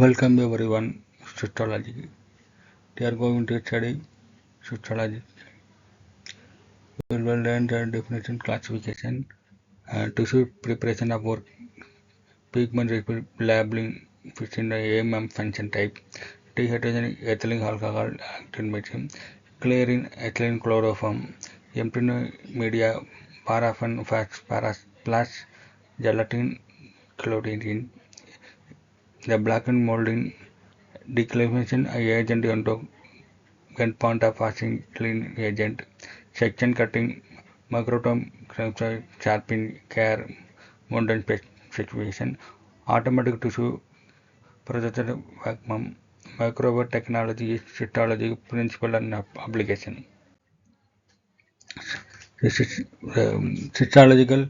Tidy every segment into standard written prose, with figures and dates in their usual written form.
Welcome everyone, Histology. We are going to study Histology. We will learn the definition, classification, tissue preparation of work, pigment labeling, fixing the AMM function type, dehydrogen ethylene alcohol actin chlorine ethylene chloroform, empty media, paraffin, fats, plus gelatin, chlorine, the blackened molding, declination agent endpoint of passing clean agent, section cutting, microtome sharpening, care, modern specification, automatic tissue processor vacuum, microwave technology is histology principle and application. This is histological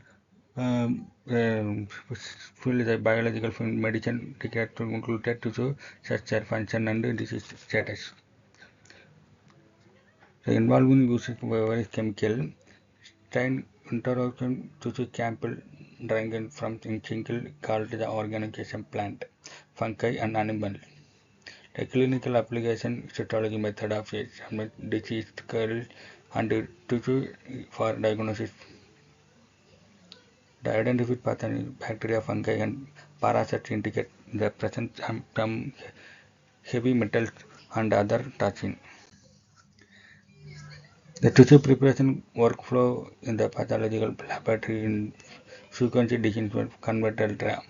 field is a biological field, medicine to include tissue, structure, function, and disease status. The involving using various chemical strain introduction to the sample drained from single called the organization plant, fungi and animal. The clinical application cytology method of disease curl and tissue for diagnosis. The identified pathogen, bacteria, fungi and parasites indicate the presence of some heavy metals and other toxins. The tissue preparation workflow in the pathological laboratory in sequence digital converter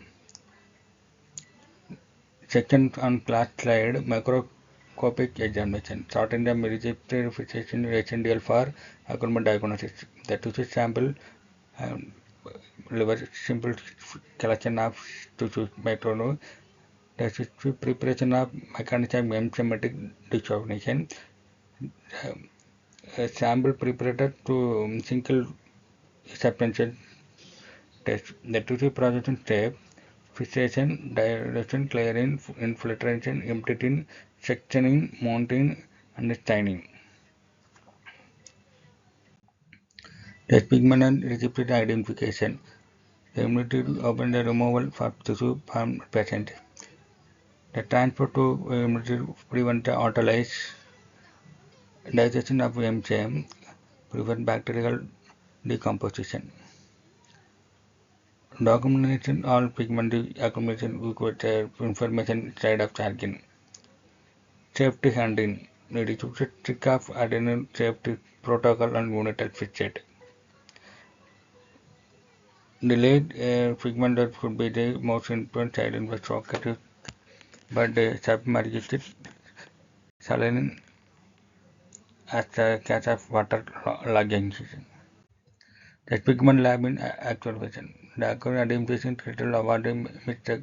section on class slide microscopic examination. Shorten the registered fixation essential for accurate diagnosis. The tissue sample liver simple collection of tissue micronome. The tissue preparation of mechanism enzymatic decontamination. Sample prepared to single suspension test. The tissue processing step, fixation, dilution, clearing, infiltration, emptying, sectioning, mounting, and staining. Test pigment and receptor identification. The ability to open the removal for tissue from patient. The transport to prevent the autolysis, digestion of enzyme, prevent bacterial decomposition. Documentation all pigment accumulation with information side of jargon. Safety handling. It is a trick of adenine safety protocol and unital fixed. Delayed pigment could be the most important side in the socket, but the submerged saline as a case of water logging. The pigment lab in actualization. The accurate identification critical avoiding mistake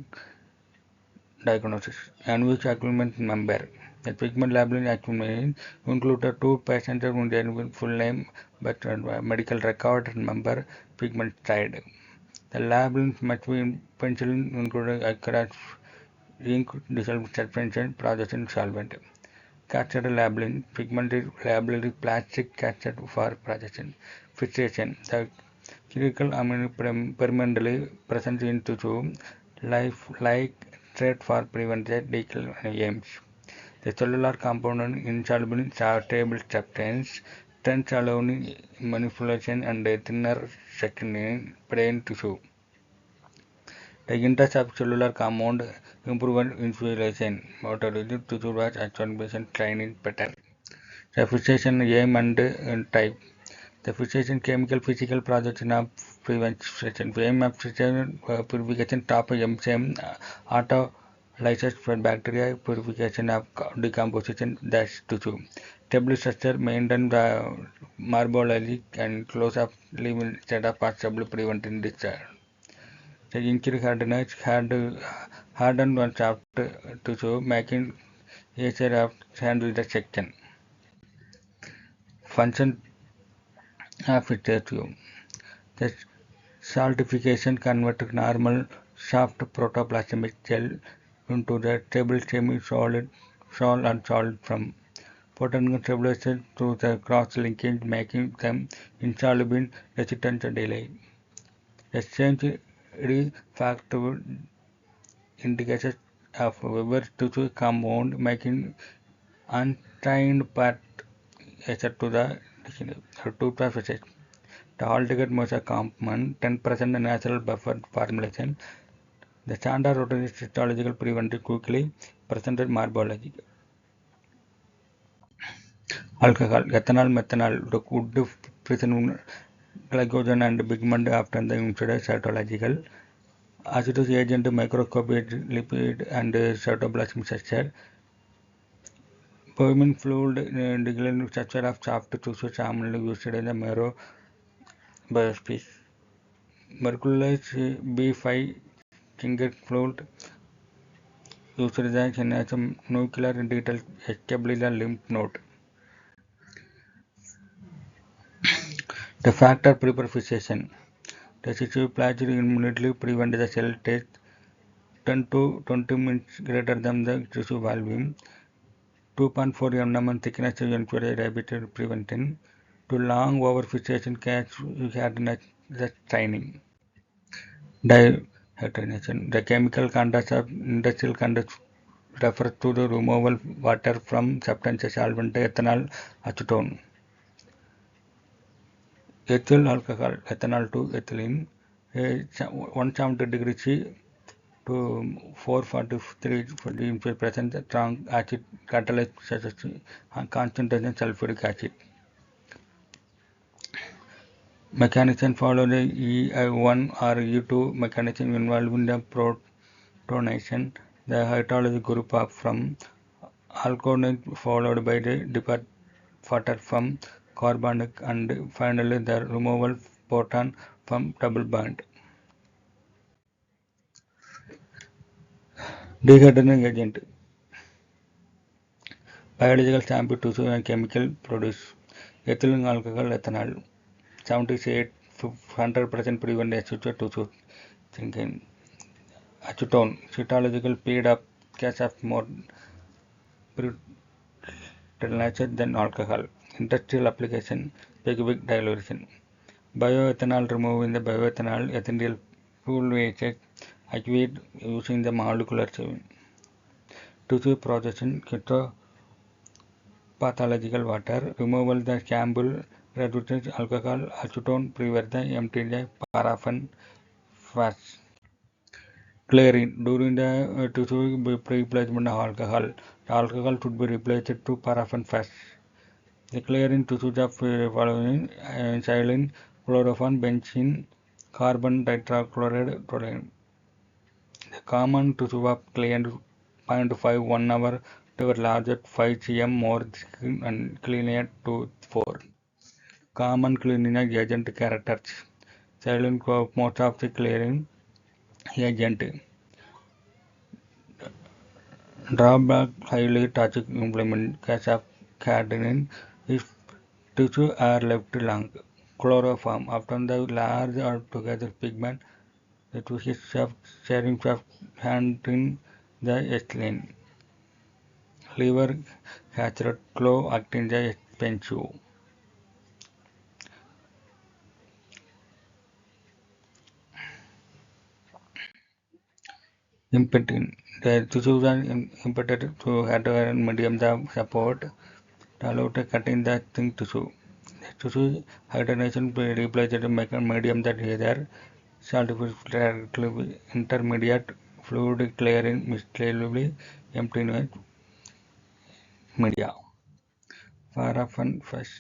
diagnosis. And which accumulation member. The pigment labeling accumulation included two passengers with their full name but medical record and member pigment side. The labeling must be penicillin including accurate ink dissolved suspension processing solvent. Catheter labeling pigment is labeled plastic catheter for processing. Fixation. The critical amino permanently present in tissue like threat for prevented decay aims. The cellular component insoluble in stable substance, trends allowing manipulation and a thinner section in brain tissue. The intersubcellular compound improved infiltration, mortality tissue was absorption training better. The fixation aim and type. The fixation chemical physical processing of prevention. Aim of fixation purification top MCM autolysis for bacteria purification of decomposition dash tissue. Table structure maintain the marbology and close up living set of possibly preventing discharge. The injury hardness hardened one soft tissue making easier of handle the section. Function of it tissue. The saltification converts normal soft protoplasmic gel into the stable semi-solid sol and solid from potential stabilization through the cross-linkage making them insoluble resistant to delay. The change refractive indicates of Weber tissue compound, making untrained part except to the toothpaste visage. The altogether most common 10% natural buffer formulation. The standard rotating histological prevented quickly presented morphology. Alcohol, ethanol, methanol, the wood present glycogen and pigment after the instead cytological. Acetic agent, microscopic lipid and cytoplasmic structure. Boehmund fluid decline structure of soft tissue commonly used in the marrow biopsies. Mercury's B5 finger fluid used as a nuclear detail establish the lymph node. The factor preperfusion. The cytoplasmic immediately prevent the cell death 10 to 20 minutes greater than the tissue volume. 2.4 mm thickness ensure diabetes prevention. To long overfixation catch the staining. Dehydration. The chemical conduct of industrial conduct refers to the removal water from substances solvent ethanol acetone. Ethyl alcohol, ethanol to ethylene, 170 degrees C to 443% strong acid catalyst concentration sulfuric acid. Mechanism follow the E1 or E2 mechanism involving the protonation, the histology group up from alcoholic followed by the departure from carbonic and finally the removal proton from double bond. Dehydrogenating agent, biological sample tissue and chemical produce. Ethylene alcohol ethanol, 78 100% prevent acetate tissue thinking. Acetone, cytological speed up case of more brutalized than alcohol. Industrial application, specific dilution. Bioethanol removing the bioethanol ethanol fuel wastage achieved using the molecular tissue processing pathological water removal the sample reduces alcohol acetone prevent the empty the paraffin fast. Chlorine during the tissue replacement of alcohol. The alcohol should be replaced to paraffin fast. The chlorine tissues of following xylene, chlorophane, benzene, carbon tetrachloride, toluene. The common tissue of cleaned 0.5 1 hour to larger 5 cm more and cleaner to 4. Common cleaning agent characters. Xylene most of the clearing agent. Drawback highly toxic implement case of cadmium if tissue are left long. Chloroform often the large or together pigment the tissue sharing shaft handling the ethylene. Liver saturated flow acting the expensive. Impeding. The tissues are impeded to have a medium the support allowed cutting the thin tissue. The tissue hydration replaces the medium that either saltifically intermediate fluid clearing misleadingly empty media. Paraffin fast.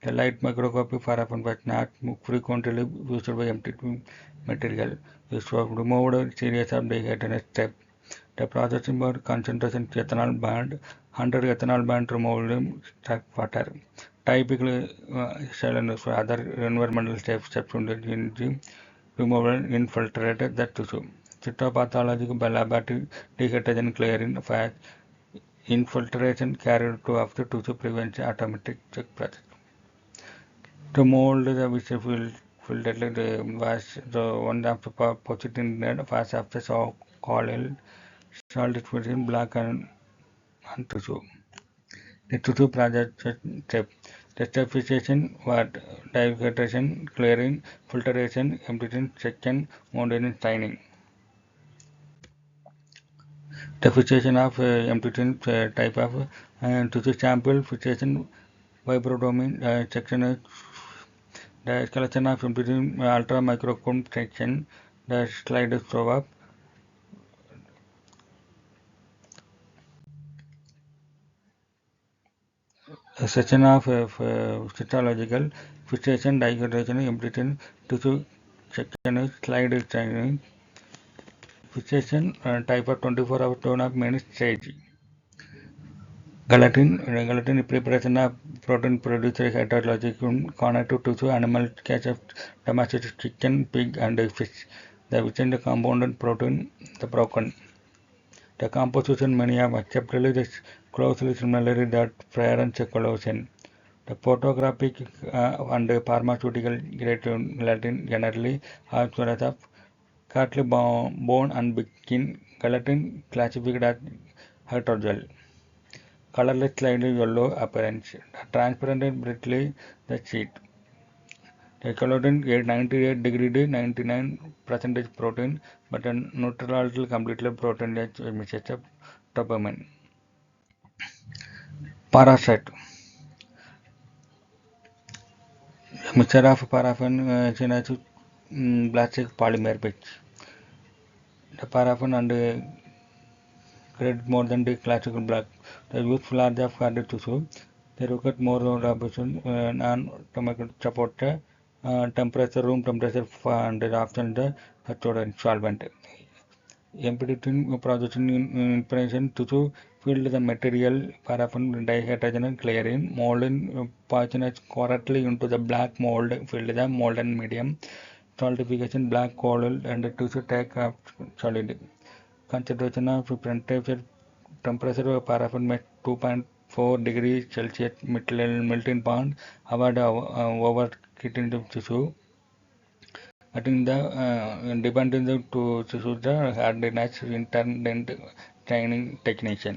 The light microscopy paraffin was not frequently used by empty material. This was removed series of dehydrated steps. The process involved concentration ethanol bond, 100 ethanol bond removed struck water. Typically, cylinders for other environmental steps in removal infiltrated the tissue. Histopathology by laboratory dehydrogen clearing fast infiltration carried to after tissue prevents automatic check process. The mold which filtered was the one of the positive phase of the so called salt diffusion black and tissue. The tissue project step. The stepization was dehydration, clearing, filtration, emptying, second, mounting, staining. The fixation of M15 type of tissue sample fixation vibrotomy section is the collection of M15 ultra microcomb section. The slide is show up. A section of histological fixation degradation M15 tissue section is slide is showing. Fixation type of 24-hour tone of main stage. Gelatin preparation of protein produced heterologically connected to animal catch of domesticated chicken, pig, and fish. The within the compounded protein, the broken. The composition many have acceptably closely similar that prior and collagen. The photographic and pharmaceutical grade gelatin generally have sort of cartilage bone and skin gelatin classified as hydrogel. Colorless slightly yellow appearance. Transparent and brightly the sheet. The collagen is 98 degree to 99% protein, but a neutral completely protein is mixture of dopamine. Parasite. Mixture of paraffin, plastic polymer pitch. The paraffin and create more than the classical black. The useful large of cardiac tissue. They require more robust non-tomatic support temperature, room temperature, and option the solvent. Empirical processing information to fill the material paraffin dihydrogen clearing mold in position correctly into the black mold fill the mold and medium solidification black coal and tissue take up solid concentration of temperature of paraffin met 2.4 degrees Celsius melting point avoid overheating the tissue. I think the depending the to choose the hardness intended training technique.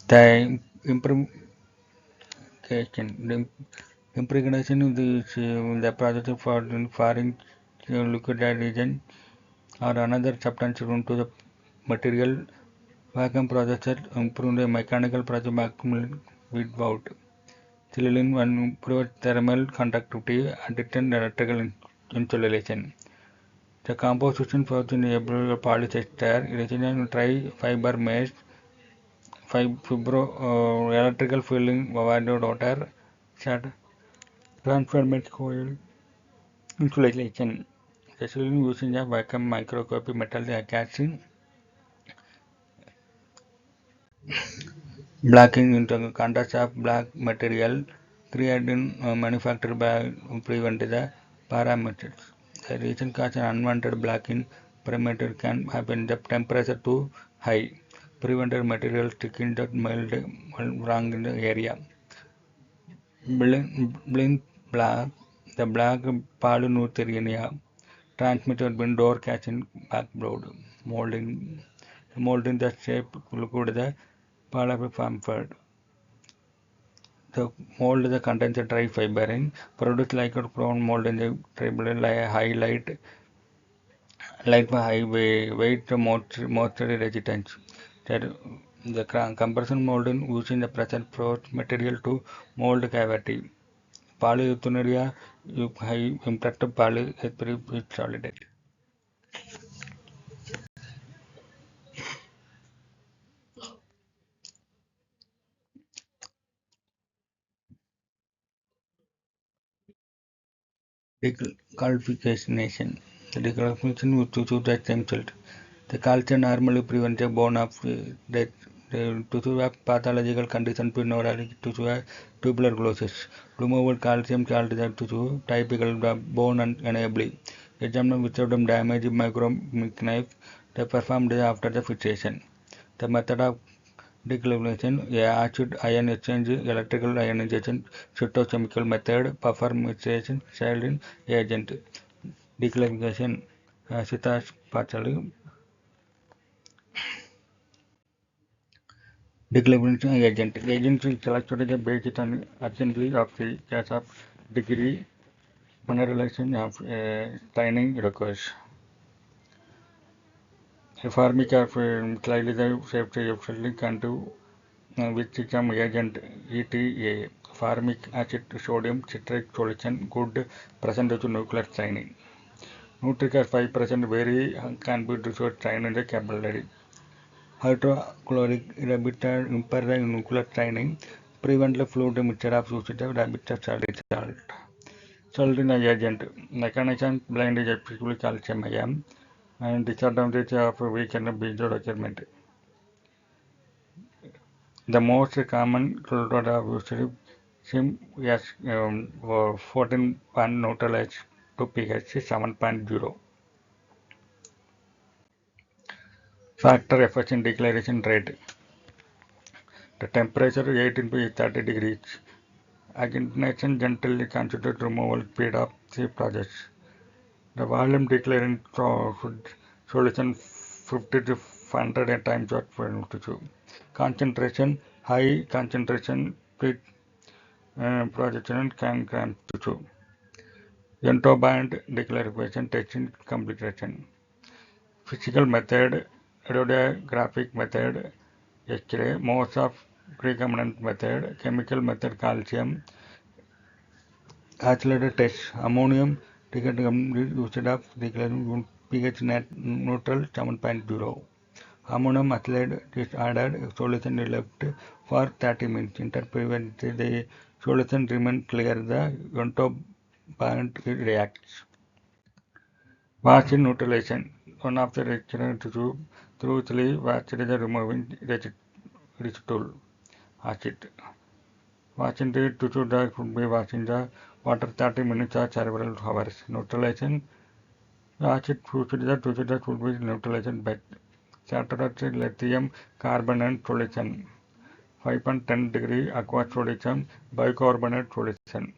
The impregnation of the process for foreign liquid region or another substance into the material vacuum processor improve the mechanical process vacuum without silane and improve thermal conductivity and return electrical insulation. The composition for the polyester original tri-fiber mesh fibro electrical filling provided water shut transformate coil insulation. Especially using a vacuum microscopy metal casting blacking into contrast of black material created manufactured by prevent the parameters. The reason cause an unwanted blacking parameter can happen the temperature too high. Prevented material sticking that mild wrong in the area. Blink black, the black polynuclear transmitted when door catching backboard, molding the shape liquid the polypropylene. The mold the contains a dry fibrin, produced like a crown mold in the tribal high light for high weight moisture resistance. That the compression molding using the present force material to mold cavity. Polyurethaneria high impact polyethylene solid. Decalcification. The decalcification with tissue that stem cell. The calcium normally prevents a bone of death. The tissue of pathological condition to neurologic tissue tuberculosis. Removal calcium salt the tissue, typical bone and enabling. Example without damage micromechanic they performed after the fixation. The method of decalcification, acid ion exchange, electrical ionization, cytochemical method, performation, silent agent. Decalcification, Histopathy. Decalcification agent. Agent is selected based on urgency of the case of degree mineralization of staining requires. Formic acid slightly the safety absolutely can do with some agent ETA. Formic acid sodium citric solution good percentage of nuclear staining. Nutric at 5% very can be resource strain in the capillary. Hydrochloric repeated imperfect nuclear staining prevent the fluid mixture of usage of repeated salt. Salt in the agent. Mechanism blind is typically calcium ion and disadvantage of weakened beta-document. The most common chloride of used sim yes 14 pan neutralized to pH 7.0. Factor efficient declaration rate. The temperature 18 to 30 degrees. Ignition gently considered removal speed of the process. The volume declaring solution 50 to 100 times what to concentration high concentration speed projection can grams to Entoband declaration testing completion. Physical method, radiographic method, X-ray, most of recombinant method, chemical method calcium, accelerated test, ammonium, used of declaring pH net neutral 7.0. Ammonium acid is added, solution is left for 30 minutes. Interprevent the solution remains clear, the entoband reacts. Vaccine neutralization. One of the reactions to truthfully vaccine is removing residual acid. Vaccine to should be washing the water 30 minutes or several hours. Neutralization. Acid should be neutralization by saturated lithium carbonate solution. 5.10 degree aqueous solution, bicarbonate solution.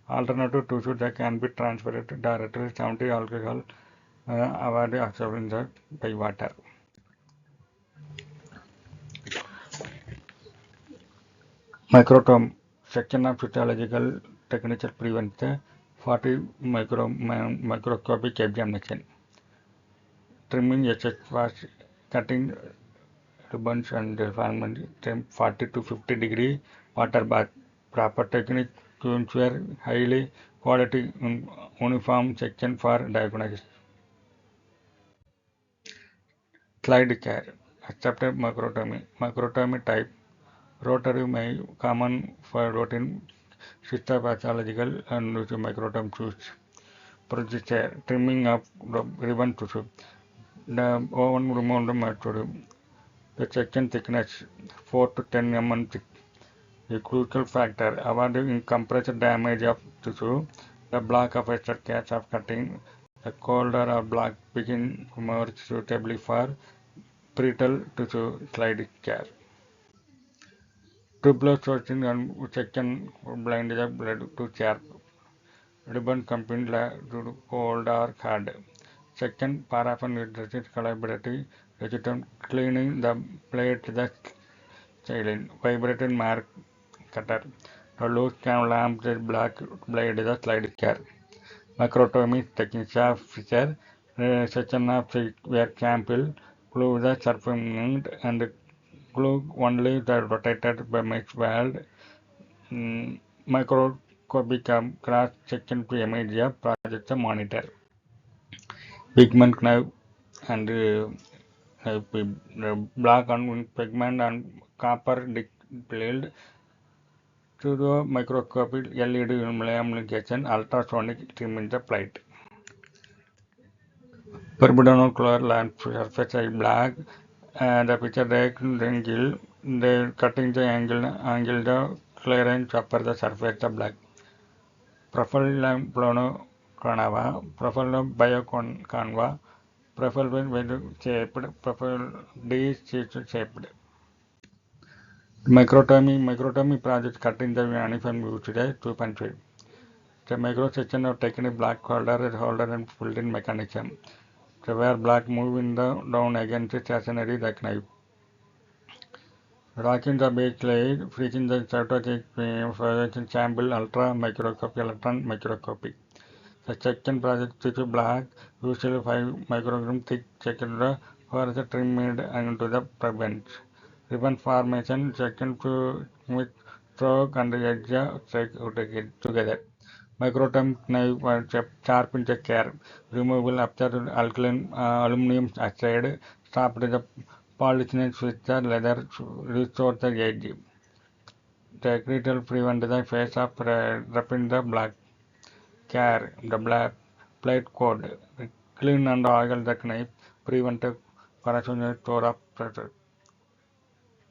Alternative to that can be transferred directly 70 alcohol avoid absorbing the by water. Microtome section of physiological techniques prevents the 40 microscopic examination. Trimming SS was cutting ribbons and forming 40 to 50 degree water bath. Proper technique to ensure highly quality uniform section for diagnosis. Slide care. Accepted microtomy. Microtomy type. Rotary may common for routine histopathological and microtomy choose. Procedure. Trimming of the ribbon tissue. The oven removal method. The section thickness 4 to 10 mm thick. A crucial factor. Avoiding compressed damage of tissue. The block of extra case of cutting. The colder or block begin more suitably for pretal tissue slide care. Tubular sourcing and section blind is blood to sharp. Ribbon company to cold or hard. Section paraffin with resist collaborative resistant cleaning the plate the silent. Vibrating mark cutter. The loose can lamp the black blade is a slide care. Microtomy techniques of feature. Section of where sample glue the surface and glue only the rotated by mixed weld microscopic cross-section to image a project monitor. Pigment knife and black and pigment and copper displayed to the microscopic LED illumination ultrasonic trim in the plate. Perbudono color lamp surface is black and the picture angle the cutting the angle the clearance upper the surface the black. Profile plono canava, profile bioconva, profile when shaped, profile D shaped. Microtomy project cutting the uniform used today 2.5. The micro section of taken black holder and filled in mechanism. So where black move in the down against the stationary the knife. Rocking the base layer, freezing the cytotoxic sample ultra microscopy electron microscopy. The section project tissue black, usually 5 microgram thick section for the trimmed into the ribbon formation second to with stroke and edge strike together. Microtomy knife sharp into care. Removable after alkaline aluminum oxide. Stopped the polishness with the leather. Restore the edge. The critical prevent the face of wrapping the black care. The black plate code. Clean and oil the knife. Prevent the corrosion store of pressure.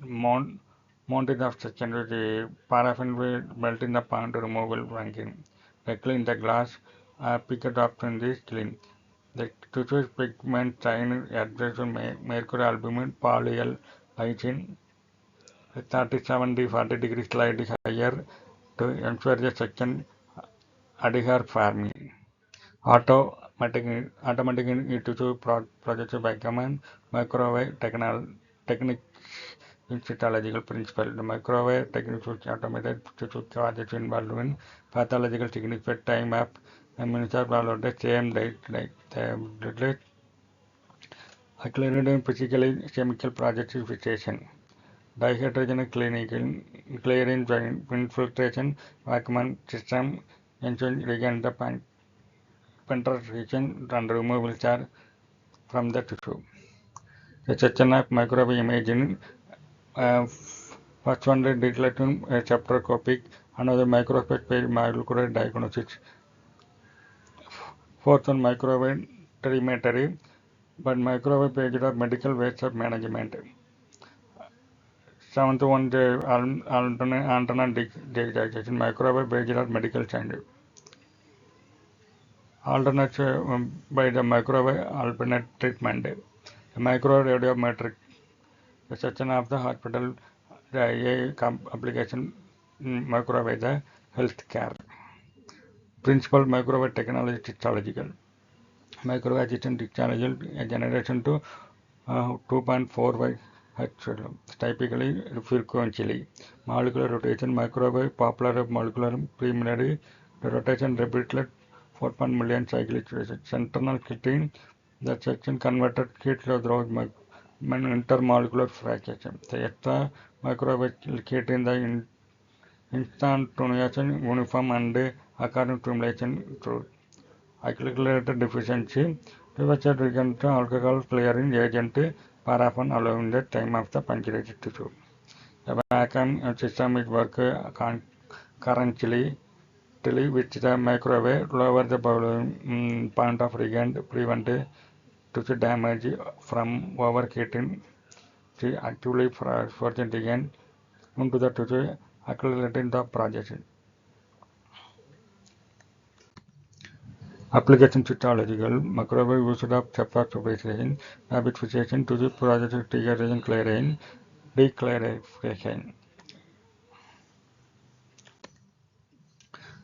Mounted of secondary paraffin will melt in the pan to removal ranking. They clean the glass, pick it up in this clean. The tissue pigment sign adjustment mercury albumin polyol lysine 37 40 degrees slightly higher to ensure the section adhere firmly. Automatic tissue processed by command microwave technique in cytological principle. The microwave technique which automated tissue process involved in pathological significant time of amino followed the same date like the accelerated physically chemical procession. Dihydrogen clearance infiltration vacuum system ensuring regain the penetration and removal charge from the tissue. The section of microwave imaging first one declaration spectroscopic, another microscopic molecular diagnostics. Fourth one microwave telemetry, but microwave page of medical waste of management. Seventh one the alternate digitization, microwave page of medical science. Alternate by the microwave alternate treatment. The microradiometric, the section of the hospital, the AI application microwave the healthcare. Principal microwave technology technological. Microwave assistant technology generation to 2.4 Hz, typically frequently. Molecular rotation microwave popular molecular preliminary rotation repeated 4 million cyclic phases. Central kitting the section converted kit through intermolecular fracture. The extra microwave kit in the instantaneous uniform and according to simulation through accelerated deficiency, reversal regained alcohol clearing agent paraffin allowing the time of the punctuated tissue. The vacuum system is work concurrently with the microwave, lower the point of regained, prevent tissue damage from overheating, actively forcing regain into the tissue, accelerating the process. Application cytological microwave used of separation, habituation to the process triggering clearing, declaration.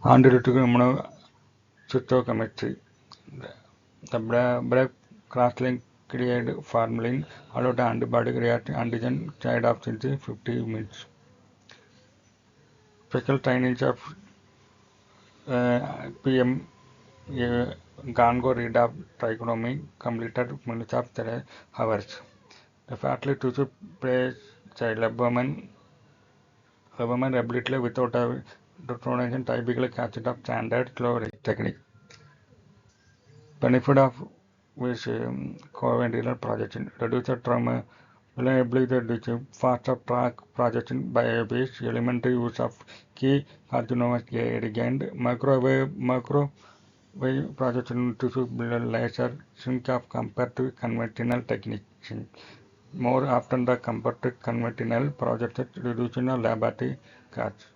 Analytical immunocytochemistry. The break cross-link created formalin allowed the antibody react antigen side of in 50 minutes. Special trainings of PM Gango read of trigonomy completed minutes of 3 hours. The fatally tissue plays abdomen ability without a detonation typically captured of standard flow technique. Benefit of which covenantal projection reduces trauma reliability the faster track projection by a base elementary use of key carcinomas regained microwave projection tissue laser shrink of compared to conventional techniques. More often the compared to conventional projected reducing the laboratory costs.